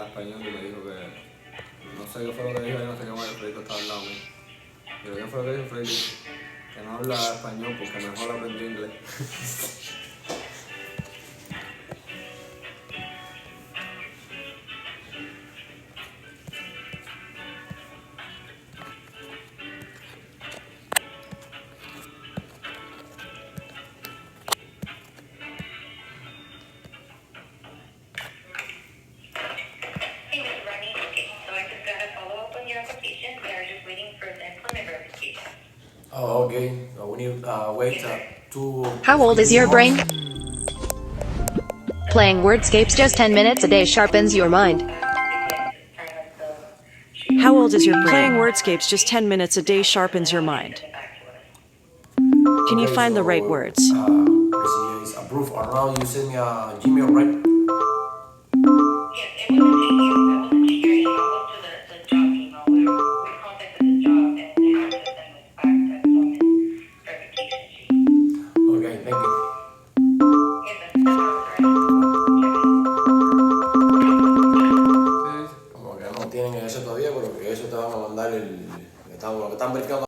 español y me dijo que no sé qué fue lo que dijo, yo no sé qué más, Freddy estaba al lado mío. Pero ¿qué fue lo que dijo Freddy? Que no habla español porque mejor aprendí inglés. Hey, Ms. Rodney. Okay, so I just got a follow-up on your application. We are just waiting for the employment verification. Oh, okay. We need wait 2 How old is 3 your brain? months. Playing Wordscapes just 10 minutes a day sharpens your mind. How old is your brain? Playing Wordscapes just 10 minutes a day sharpens your mind. Can you Okay, find the so, right words? basically it's approved. Or now using Gmail, right? Yes, it wouldn't take you